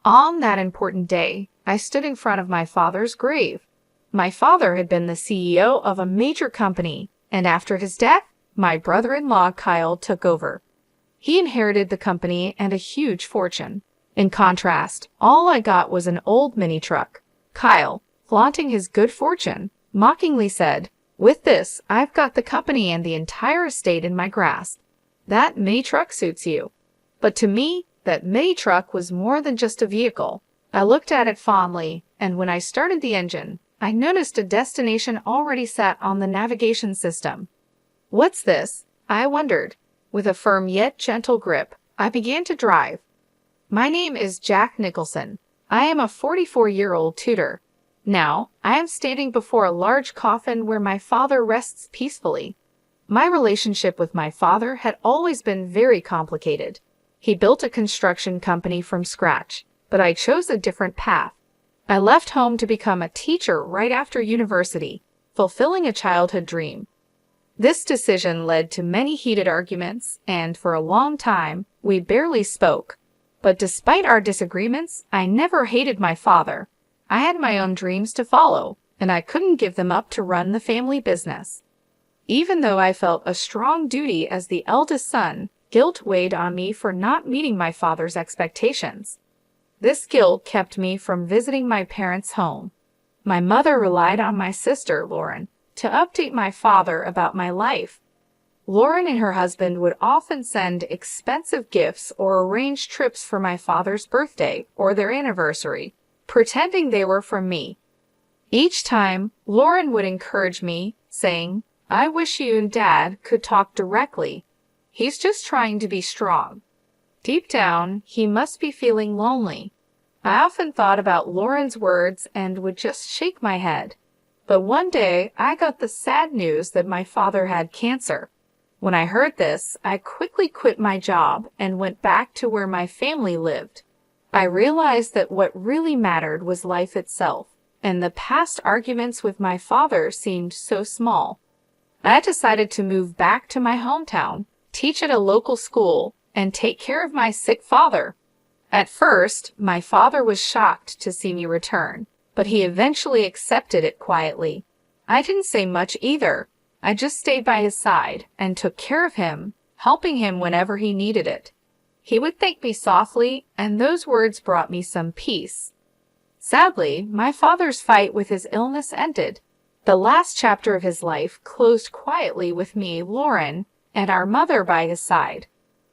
On that important day, I stood in front of my father's grave. My father had been the CEO of a major company, and after his death, my brother-in-law Kyle took over. He inherited the company and a huge fortune. In contrast, all I got was an old mini truck. Kyle, flaunting his good fortune, mockingly said, "With this, I've got the company and the entire estate in my grasp. That mini truck suits you." But to me, that mini truck was more than just a vehicle. I looked at it fondly, and when I started the engine, I noticed a destination already set on the navigation system. "What's this?" I wondered. With a firm yet gentle grip, I began to drive. My name is Jack Nicholson. I am a 44-year-old tutor. Now, I am standing before a large coffin where my father rests peacefully. My relationship with my father had always been very complicated. He built a construction company from scratch, but I chose a different path. I left home to become a teacher right after university, fulfilling a childhood dream. This decision led to many heated arguments, and for a long time, we barely spoke. But despite our disagreements, I never hated my father. I had my own dreams to follow, and I couldn't give them up to run the family business. Even though I felt a strong duty as the eldest son, guilt weighed on me for not meeting my father's expectations. This guilt kept me from visiting my parents' home. My mother relied on my sister, Lauren, to update my father about my life. Lauren and her husband would often send expensive gifts or arrange trips for my father's birthday or their anniversary, pretending they were from me. Each time, Lauren would encourage me, saying, "I wish you and Dad could talk directly. He's just trying to be strong. Deep down, he must be feeling lonely." I often thought about Lauren's words and would just shake my head. But one day, I got the sad news that my father had cancer. When I heard this, I quickly quit my job and went back to where my family lived. I realized that what really mattered was life itself, and the past arguments with my father seemed so small. I decided to move back to my hometown, teach at a local school, and take care of my sick father. At first, my father was shocked to see me return, but he eventually accepted it quietly. I didn't say much either. I just stayed by his side and took care of him, helping him whenever he needed it. He would thank me softly, and those words brought me some peace. Sadly, my father's fight with his illness ended. The last chapter of his life closed quietly with me, Lauren, and our mother by his side.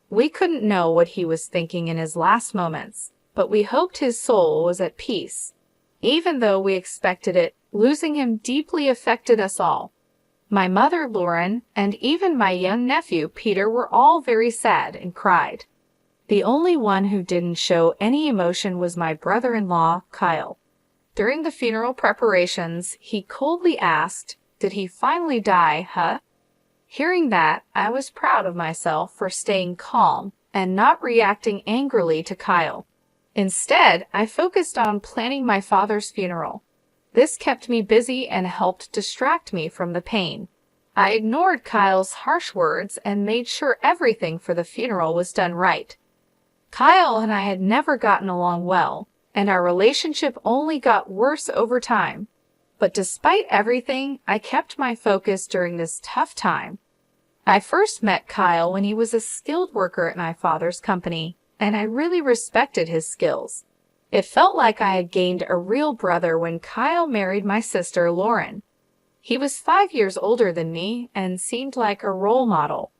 We couldn't know what he was thinking in his last moments, but we hoped his soul was at peace. Even though we expected it, losing him deeply affected us all. My mother, Lauren, and even my young nephew, Peter, were all very sad and cried. The only one who didn't show any emotion was my brother-in-law, Kyle. During the funeral preparations, he coldly asked, "Did he finally die, huh?" Hearing that, I was proud of myself for staying calm and not reacting angrily to Kyle. Instead, I focused on planning my father's funeral. This kept me busy and helped distract me from the pain. I ignored Kyle's harsh words and made sure everything for the funeral was done right. Kyle and I had never gotten along well, and our relationship only got worse over time. But despite everything, I kept my focus during this tough time. I first met Kyle when he was a skilled worker at my father's company, and I really respected his skills. It felt like I had gained a real brother when Kyle married my sister, Lauren. He was 5 years older than me and seemed like a role model.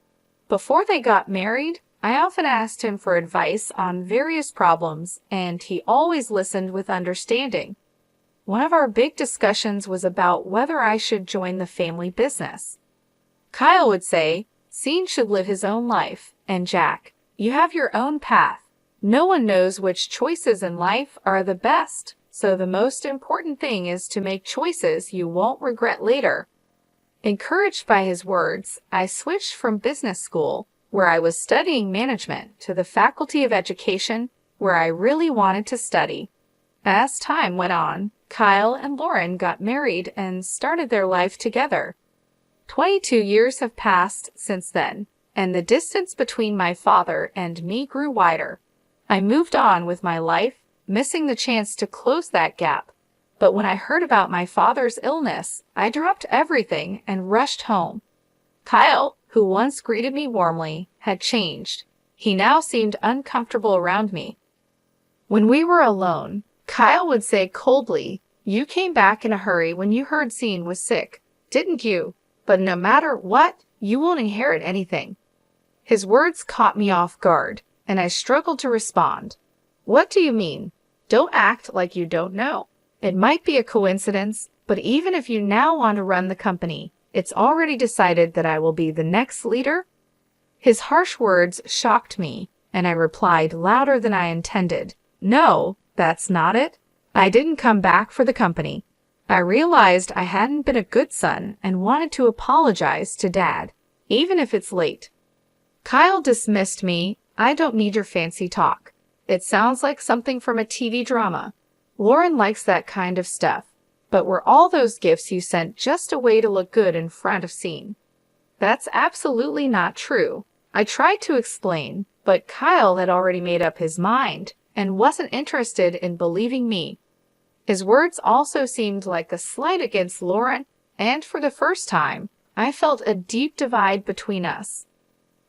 Before they got married, I often asked him for advice on various problems, and he always listened with understanding. One of our big discussions was about whether I should join the family business. Kyle would say, "Sean should live his own life, and Jack, you have your own path. No one knows which choices in life are the best, so the most important thing is to make choices you won't regret later." Encouraged by his words, I switched from business school, where I was studying management, to the Faculty of Education, where I really wanted to study. As time went on, Kyle and Lauren got married and started their life together. 22 years have passed since then, and the distance between my father and me grew wider. I moved on with my life, missing the chance to close that gap. But when I heard about my father's illness, I dropped everything and rushed home. Kyle, who once greeted me warmly, had changed. He now seemed uncomfortable around me. When we were alone, Kyle would say coldly, "You came back in a hurry when you heard Sean was sick, didn't you? But no matter what, you won't inherit anything." His words caught me off guard, and I struggled to respond. "What do you mean? Don't act like you don't know. It might be a coincidence, but even if you now want to run the company, it's already decided that I will be the next leader?" His harsh words shocked me, and I replied louder than I intended. "No, that's not it. I didn't come back for the company. I realized I hadn't been a good son and wanted to apologize to Dad, even if it's late." Kyle dismissed me. "I don't need your fancy talk. It sounds like something from a TV drama. Lauren likes that kind of stuff. But were all those gifts you sent just a way to look good in front of Sean?" "That's absolutely not true." I tried to explain, but Kyle had already made up his mind and wasn't interested in believing me. His words also seemed like a slight against Lauren, and for the first time, I felt a deep divide between us.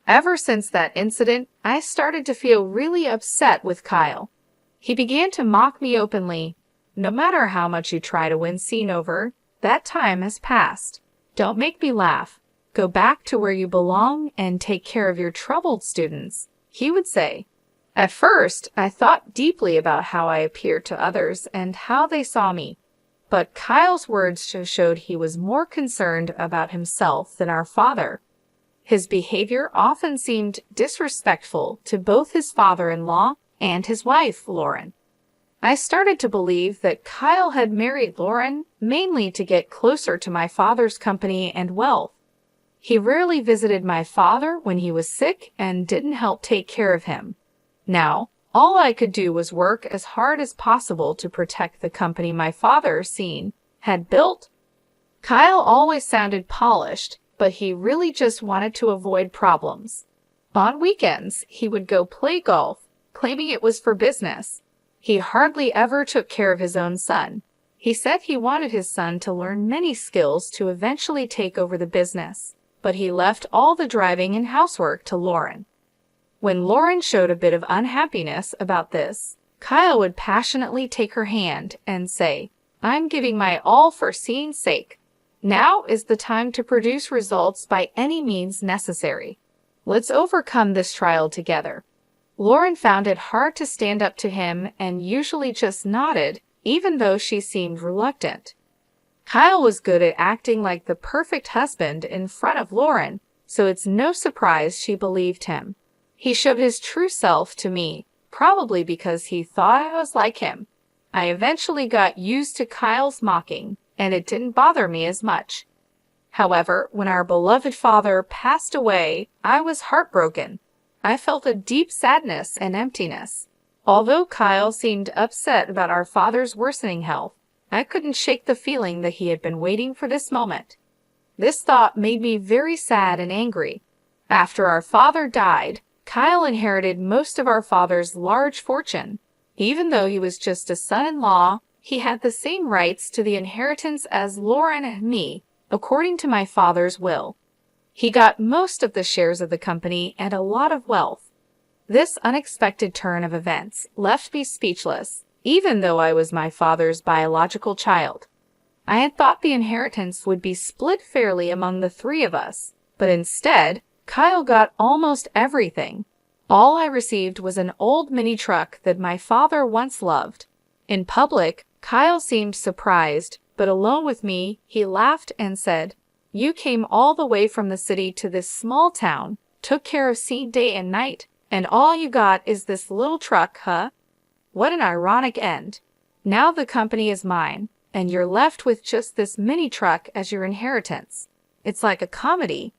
Ever since that incident, I started to feel really upset with Kyle. He began to mock me openly. "No matter how much you try to win Sean over, that time has passed. Don't make me laugh. Go back to where you belong and take care of your troubled students," he would say. At first, I thought deeply about how I appeared to others and how they saw me. But Kyle's words showed he was more concerned about himself than our father. His behavior often seemed disrespectful to both his father-in-law and his wife, Lauren. I started to believe that Kyle had married Lauren mainly to get closer to my father's company and wealth. He rarely visited my father when he was sick and didn't help take care of him. Now, all I could do was work as hard as possible to protect the company my father, Sean, had built. Kyle always sounded polished, but he really just wanted to avoid problems. On weekends, he would go play golf, claiming it was for business. He hardly ever took care of his own son. He said he wanted his son to learn many skills to eventually take over the business, but he left all the driving and housework to Lauren. When Lauren showed a bit of unhappiness about this, Kyle would passionately take her hand and say, "I'm giving my all for Sean's sake. Now is the time to produce results by any means necessary. Let's overcome this trial together." Lauren found it hard to stand up to him and usually just nodded, even though she seemed reluctant. Kyle was good at acting like the perfect husband in front of Lauren, so it's no surprise she believed him. He showed his true self to me, probably because he thought I was like him. I eventually got used to Kyle's mocking, and it didn't bother me as much. However, when our beloved father passed away, I was heartbroken. I felt a deep sadness and emptiness. Although Kyle seemed upset about our father's worsening health, I couldn't shake the feeling that he had been waiting for this moment. This thought made me very sad and angry. After our father died, Kyle inherited most of our father's large fortune. Even though he was just a son-in-law, he had the same rights to the inheritance as Lauren and me, according to my father's will. He got most of the shares of the company and a lot of wealth. This unexpected turn of events left me speechless, even though I was my father's biological child. I had thought the inheritance would be split fairly among the three of us, but instead, Kyle got almost everything. All I received was an old mini truck that my father once loved. In public, Kyle seemed surprised, but alone with me, he laughed and said, "You came all the way from the city to this small town, took care of Sean day and night, and all you got is this little truck, huh? What an ironic end. Now the company is mine, and you're left with just this mini truck as your inheritance. It's like a comedy."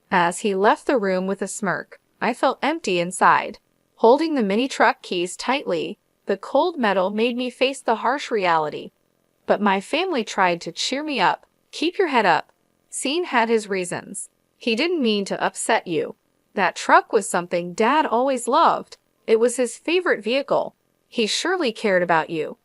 As he left the room with a smirk, I felt empty inside. Holding the mini truck keys tightly, the cold metal made me face the harsh reality. But my family tried to cheer me up. "Keep your head up. Sean had his reasons. He didn't mean to upset you. That truck was something Dad always loved. It was his favorite vehicle. He surely cared about you."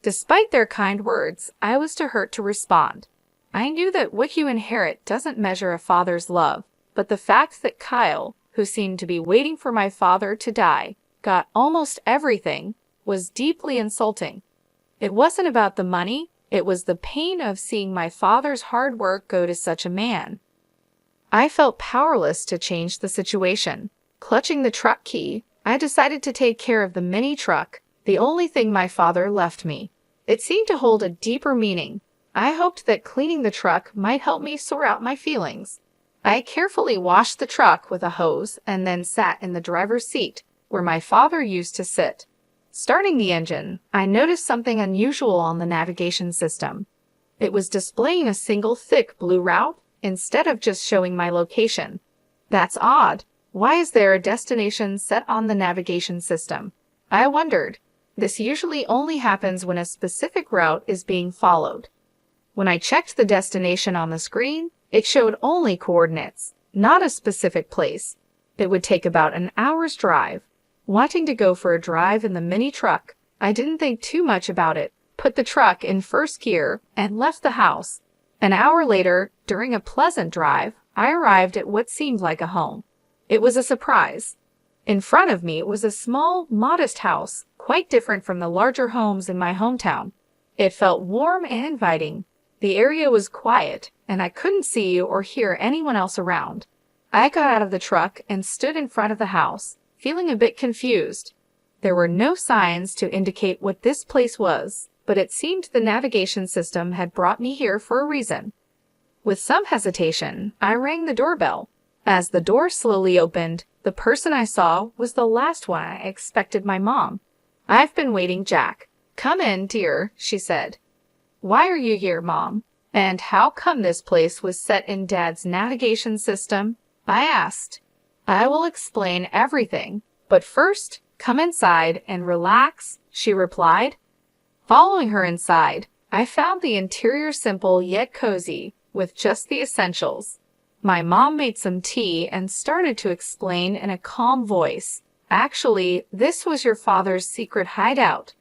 Despite their kind words, I was too hurt to respond. I knew that what you inherit doesn't measure a father's love, but the fact that Kyle, who seemed to be waiting for my father to die, got almost everything, was deeply insulting. It wasn't about the money, it was the pain of seeing my father's hard work go to such a man. I felt powerless to change the situation. Clutching the truck key, I decided to take care of the mini truck, the only thing my father left me. It seemed to hold a deeper meaning. I hoped that cleaning the truck might help me sort out my feelings. I carefully washed the truck with a hose and then sat in the driver's seat, where my father used to sit. Starting the engine, I noticed something unusual on the navigation system. It was displaying a single thick blue route instead of just showing my location. That's odd. Why is there a destination set on the navigation system? I wondered. This usually only happens when a specific route is being followed. When I checked the destination on the screen, it showed only coordinates, not a specific place. It would take about an hour's drive. Wanting to go for a drive in the mini truck, I didn't think too much about it, put the truck in first gear, and left the house. An hour later, during a pleasant drive, I arrived at what seemed like a home. It was a surprise. In front of me was a small, modest house, quite different from the larger homes in my hometown. It felt warm and inviting. The area was quiet, and I couldn't see or hear anyone else around. I got out of the truck and stood in front of the house, feeling a bit confused. There were no signs to indicate what this place was, but it seemed the navigation system had brought me here for a reason. With some hesitation, I rang the doorbell. As the door slowly opened, the person I saw was the last one I expected, my mom. "I've been waiting, Jack." "Come in, dear," she said. "Why are you here, Mom? And how come this place was set in Dad's navigation system?" I asked. "I will explain everything, but first, come inside and relax," she replied. Following her inside, I found the interior simple yet cozy, with just the essentials. My mom made some tea and started to explain in a calm voice. "Actually, this was your father's secret hideout."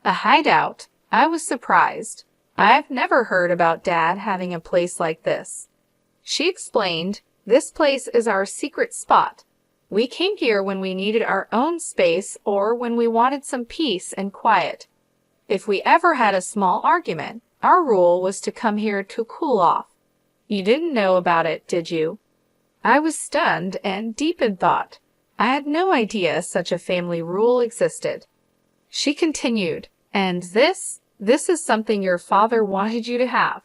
A hideout? I was surprised. I've never heard about Dad having a place like this. She explained, "This place is our secret spot. We came here when we needed our own space or when we wanted some peace and quiet. If we ever had a small argument, our rule was to come here to cool off. You didn't know about it, did you?" I was stunned and deep in thought. I had no idea such a family rule existed. She continued, "And this is something your father wanted you to have."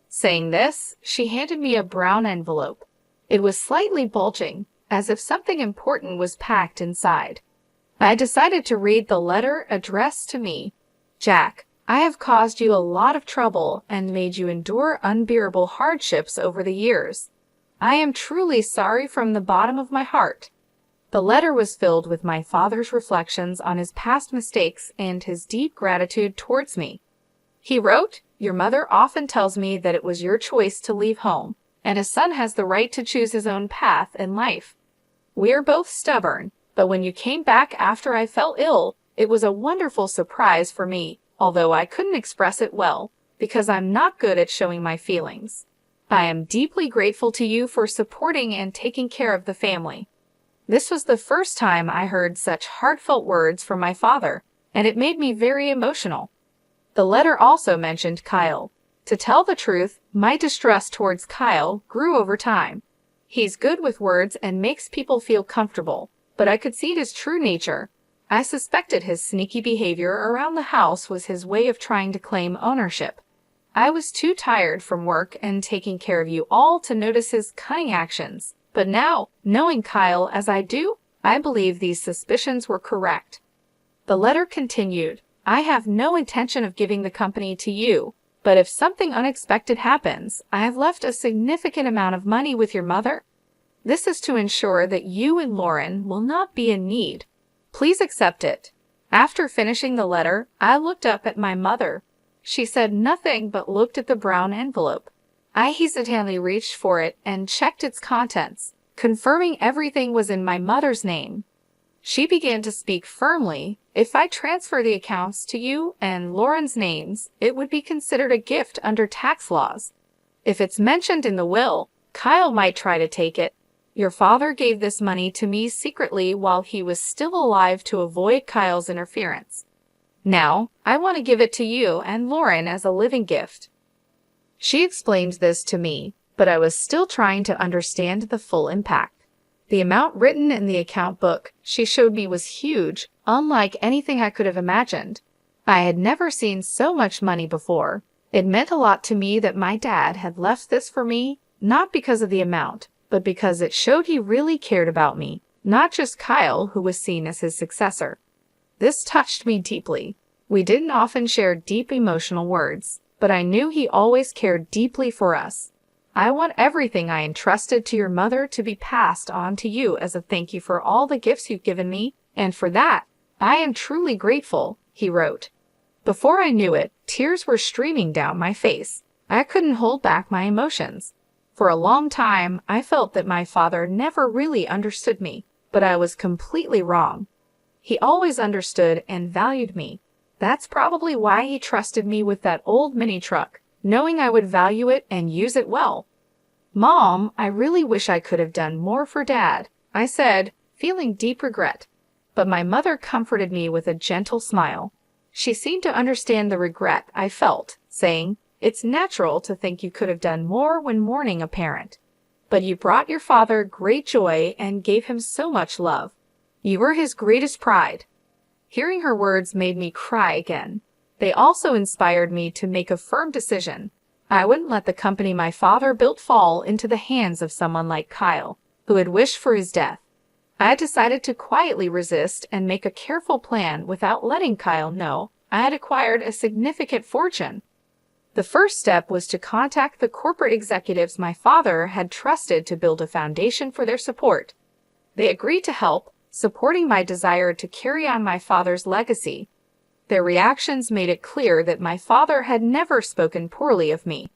Saying this, she handed me a brown envelope. It was slightly bulging, as if something important was packed inside. I decided to read the letter addressed to me. "Jack, I have caused you a lot of trouble and made you endure unbearable hardships over the years. I am truly sorry from the bottom of my heart." The letter was filled with my father's reflections on his past mistakes and his deep gratitude towards me. He wrote, "Your mother often tells me that it was your choice to leave home, and a son has the right to choose his own path in life. We are both stubborn, but when you came back after I fell ill, it was a wonderful surprise for me, although I couldn't express it well, because I'm not good at showing my feelings. I am deeply grateful to you for supporting and taking care of the family." This was the first time I heard such heartfelt words from my father, and it made me very emotional. The letter also mentioned Kyle. To tell the truth, my distrust towards Kyle grew over time. He's good with words and makes people feel comfortable, but I could see his true nature. I suspected his sneaky behavior around the house was his way of trying to claim ownership. I was too tired from work and taking care of you all to notice his cunning actions. But now, knowing Kyle as I do, I believe these suspicions were correct. The letter continued, "I have no intention of giving the company to you, but if something unexpected happens, I have left a significant amount of money with your mother. This is to ensure that you and Lauren will not be in need. Please accept it." After finishing the letter, I looked up at my mother. She said nothing but looked at the brown envelope. I hesitantly reached for it and checked its contents, confirming everything was in my mother's name. She began to speak firmly, If I transfer the accounts to you and Lauren's names, it would be considered a gift under tax laws. If it's mentioned in the will, Kyle might try to take it. Your father gave this money to me secretly while he was still alive to avoid Kyle's interference. Now, I want to give it to you and Lauren as a living gift." She explained this to me, but I was still trying to understand the full impact. The amount written in the account book she showed me was huge, unlike anything I could have imagined. I had never seen so much money before. It meant a lot to me that my dad had left this for me, not because of the amount, but because it showed he really cared about me, not just Kyle, who was seen as his successor. This touched me deeply. We didn't often share deep emotional words, but I knew he always cared deeply for us. "I want everything I entrusted to your mother to be passed on to you as a thank you for all the gifts you've given me, and for that, I am truly grateful," he wrote. Before I knew it, tears were streaming down my face. I couldn't hold back my emotions. For a long time, I felt that my father never really understood me, but I was completely wrong. He always understood and valued me. That's probably why he trusted me with that old mini truck, knowing I would value it and use it well. "Mom, I really wish I could have done more for Dad," I said, feeling deep regret. But my mother comforted me with a gentle smile. She seemed to understand the regret I felt, saying, "It's natural to think you could have done more when mourning a parent. But you brought your father great joy and gave him so much love. You were his greatest pride." Hearing her words made me cry again. They also inspired me to make a firm decision. I wouldn't let the company my father built fall into the hands of someone like Kyle, who had wished for his death. I decided to quietly resist and make a careful plan without letting Kyle know I had acquired a significant fortune. The first step was to contact the corporate executives my father had trusted to build a foundation for their support. They agreed to help, supporting my desire to carry on my father's legacy. Their reactions made it clear that my father had never spoken poorly of me.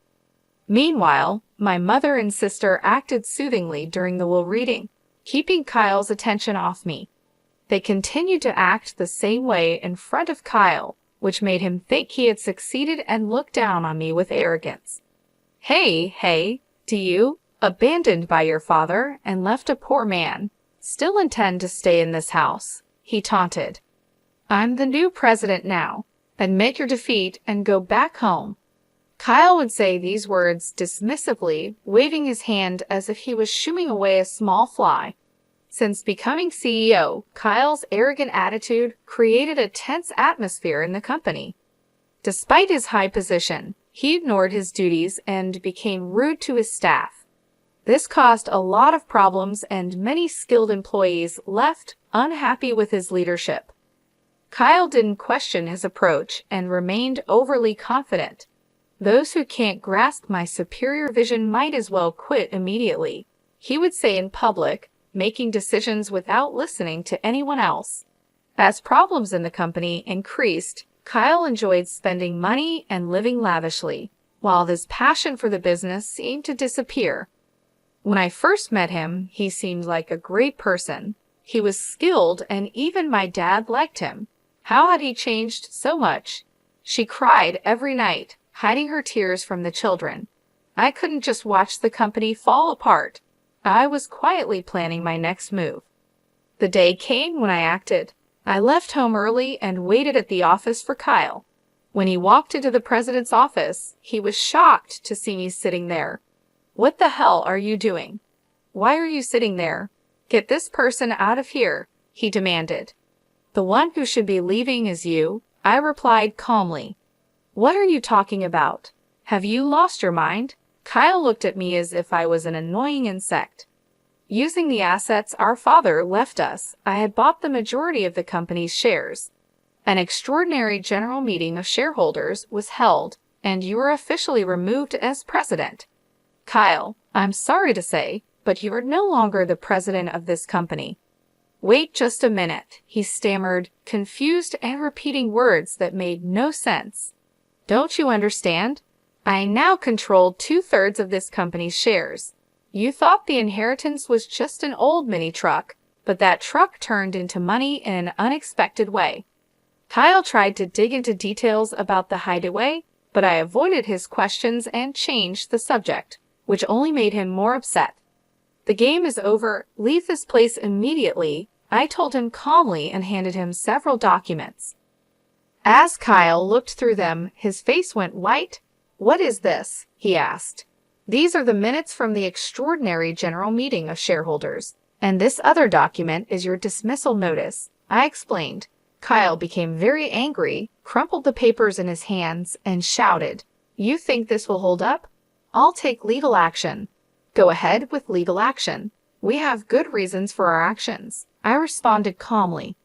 Meanwhile, my mother and sister acted soothingly during the will reading, keeping Kyle's attention off me. They continued to act the same way in front of Kyle, which made him think he had succeeded and look down on me with arrogance. Hey, do you, abandoned by your father and left a poor man, still intend to stay in this house?" he taunted. "I'm the new president now. Admit your defeat and go back home." Kyle would say these words dismissively, waving his hand as if he was shooing away a small fly. Since becoming CEO, Kyle's arrogant attitude created a tense atmosphere in the company. Despite his high position, he ignored his duties and became rude to his staff. This caused a lot of problems and many skilled employees left unhappy with his leadership. Kyle didn't question his approach and remained overly confident. "Those who can't grasp my superior vision might as well quit immediately," he would say in public, making decisions without listening to anyone else. As problems in the company increased, Kyle enjoyed spending money and living lavishly, while his passion for the business seemed to disappear. When I first met him, he seemed like a great person. He was skilled and even my dad liked him. How had he changed so much? She cried every night, hiding her tears from the children. I couldn't just watch the company fall apart. I was quietly planning my next move. The day came when I acted. I left home early and waited at the office for Kyle. When he walked into the president's office, he was shocked to see me sitting there. "What the hell are you doing? Why are you sitting there? Get this person out of here," he demanded. "The one who should be leaving is you," I replied calmly. "What are you talking about? Have you lost your mind?" Kyle looked at me as if I was an annoying insect. Using the assets our father left us, I had bought the majority of the company's shares. An extraordinary general meeting of shareholders was held, and you were officially removed as president. "Kyle, I'm sorry to say, but you are no longer the president of this company." "Wait just a minute," he stammered, confused and repeating words that made no sense. "Don't you understand? I now control 2/3 of this company's shares. You thought the inheritance was just an old mini truck, but that truck turned into money in an unexpected way. Kyle tried to dig into details about the hideaway, but I avoided his questions and changed the subject, which only made him more upset. The game is over. Leave this place immediately, I told him calmly and handed him several documents. As Kyle looked through them, his face went white. What is this? He asked. These are the minutes from the extraordinary general meeting of shareholders, and this other document is your dismissal notice, I explained. Kyle became very angry, crumpled the papers in his hands, and shouted, You think this will hold up? I'll take legal action. Go ahead with legal action. We have good reasons for our actions, I responded calmly.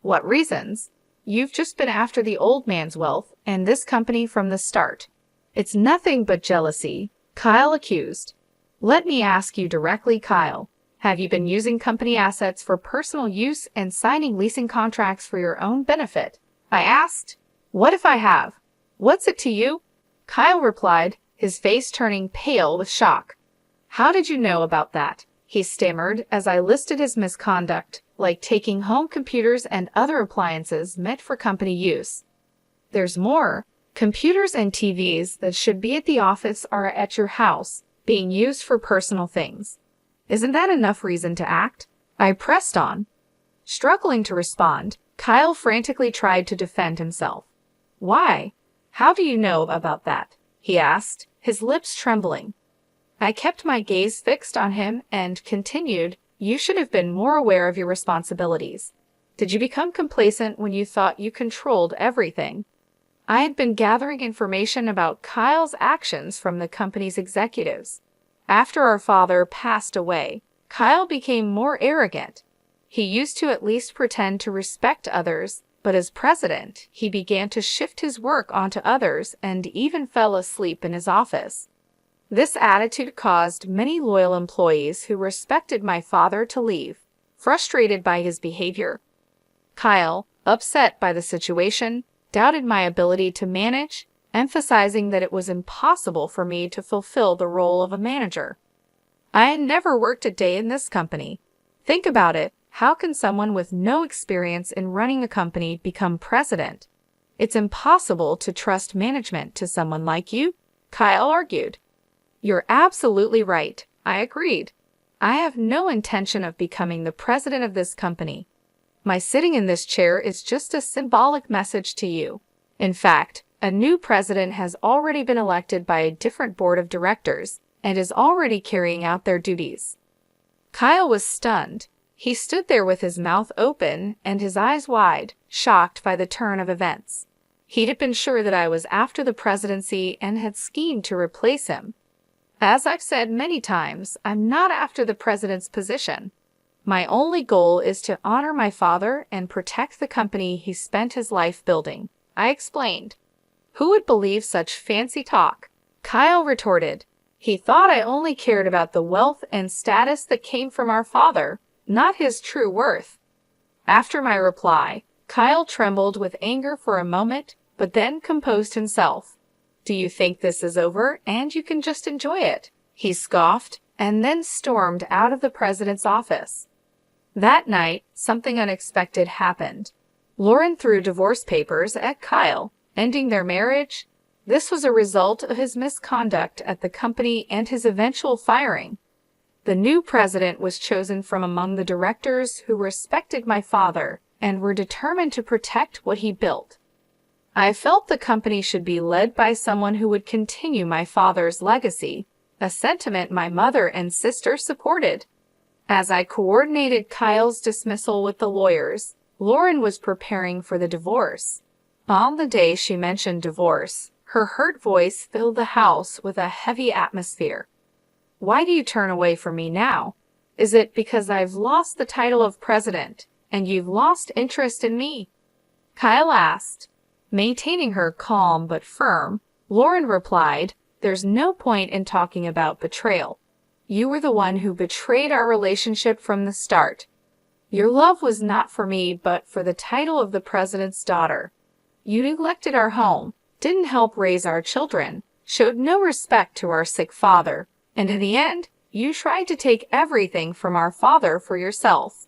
What reasons? You've just been after the old man's wealth and this company from the start. It's nothing but jealousy, Kyle accused. Let me ask you directly, Kyle. Have you been using company assets for personal use and signing leasing contracts for your own benefit? I asked. What if I have? What's it to you? Kyle replied, his face turning pale with shock. How did you know about that? He stammered as I listed his misconduct, like taking home computers and other appliances meant for company use. There's more. Computers and TVs that should be at the office are at your house, being used for personal things. Isn't that enough reason to act? I pressed on. Struggling to respond, Kyle frantically tried to defend himself. Why? How do you know about that? He asked, his lips trembling. I kept my gaze fixed on him and continued, You should have been more aware of your responsibilities. Did you become complacent when you thought you controlled everything? I had been gathering information about Kyle's actions from the company's executives. After our father passed away, Kyle became more arrogant. He used to at least pretend to respect others, but as president, he began to shift his work onto others and even fell asleep in his office. This attitude caused many loyal employees who respected my father to leave, frustrated by his behavior. Kyle, upset by the situation, doubted my ability to manage, emphasizing that it was impossible for me to fulfill the role of a manager. I had never worked a day in this company. Think about it. How can someone with no experience in running a company become president? It's impossible to trust management to someone like you, Kyle argued. You're absolutely right, I agreed. I have no intention of becoming the president of this company. My sitting in this chair is just a symbolic message to you. In fact, a new president has already been elected by a different board of directors and is already carrying out their duties. Kyle was stunned. He stood there with his mouth open and his eyes wide, shocked by the turn of events. He had been sure that I was after the presidency and had schemed to replace him. As I've said many times, I'm not after the president's position. My only goal is to honor my father and protect the company he spent his life building, I explained. Who would believe such fancy talk? Kyle retorted. He thought I only cared about the wealth and status that came from our father, not his true worth. After my reply, Kyle trembled with anger for a moment, but then composed himself. Do you think this is over and you can just enjoy it? He scoffed and then stormed out of the president's office. That night, something unexpected happened. Lauren threw divorce papers at Kyle, ending their marriage. This was a result of his misconduct at the company and his eventual firing. The new president was chosen from among the directors who respected my father and were determined to protect what he built. I felt the company should be led by someone who would continue my father's legacy, a sentiment my mother and sister supported. As I coordinated Kyle's dismissal with the lawyers, Lauren was preparing for the divorce. On the day she mentioned divorce, her hurt voice filled the house with a heavy atmosphere. Why do you turn away from me now? Is it because I've lost the title of president and you've lost interest in me? Kyle asked. Maintaining her calm but firm, Lauren replied, There's no point in talking about betrayal. You were the one who betrayed our relationship from the start. Your love was not for me, but for the title of the president's daughter. You neglected our home, didn't help raise our children, showed no respect to our sick father, and in the end, you tried to take everything from our father for yourself.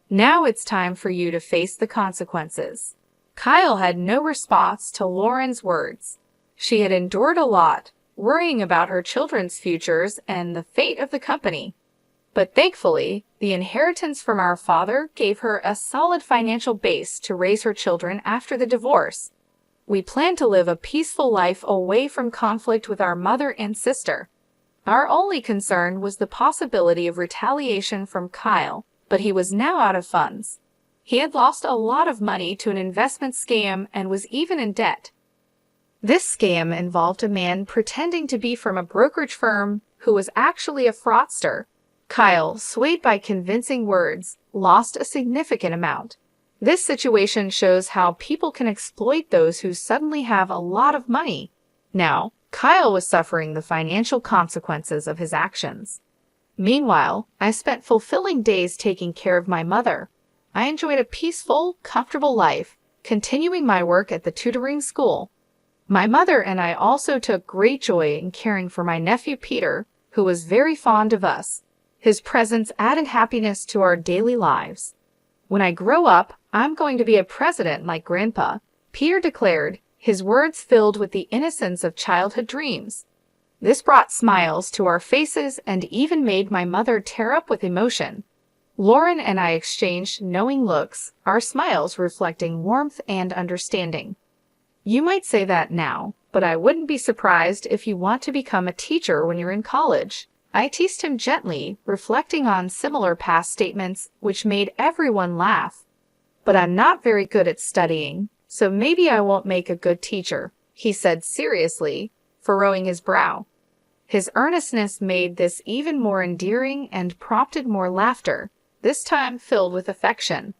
Now it's time for you to face the consequences. Kyle had no response to Lauren's words. She had endured a lot, worrying about her children's futures and the fate of the company. But thankfully, the inheritance from our father gave her a solid financial base to raise her children after the divorce. We planned to live a peaceful life away from conflict with our mother and sister. Our only concern was the possibility of retaliation from Kyle, but he was now out of funds. He had lost a lot of money to an investment scam and was even in debt. This scam involved a man pretending to be from a brokerage firm who was actually a fraudster. Kyle, swayed by convincing words, lost a significant amount. This situation shows how people can exploit those who suddenly have a lot of money. Now, Kyle was suffering the financial consequences of his actions. Meanwhile, I spent fulfilling days taking care of my mother. I enjoyed a peaceful, comfortable life, continuing my work at the tutoring school. My mother and I also took great joy in caring for my nephew Peter, who was very fond of us. His presence added happiness to our daily lives. When I grow up, I'm going to be a president like Grandpa, Peter declared, his words filled with the innocence of childhood dreams. This brought smiles to our faces and even made my mother tear up with emotion. Lauren and I exchanged knowing looks, our smiles reflecting warmth and understanding. You might say that now, but I wouldn't be surprised if you want to become a teacher when you're in college. I teased him gently, reflecting on similar past statements which made everyone laugh. But I'm not very good at studying, so maybe I won't make a good teacher, he said seriously, furrowing his brow. His earnestness made this even more endearing and prompted more laughter, this time filled with affection.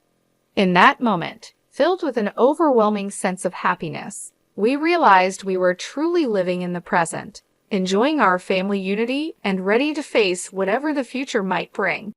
In that moment, filled with an overwhelming sense of happiness, we realized we were truly living in the present, enjoying our family unity and ready to face whatever the future might bring.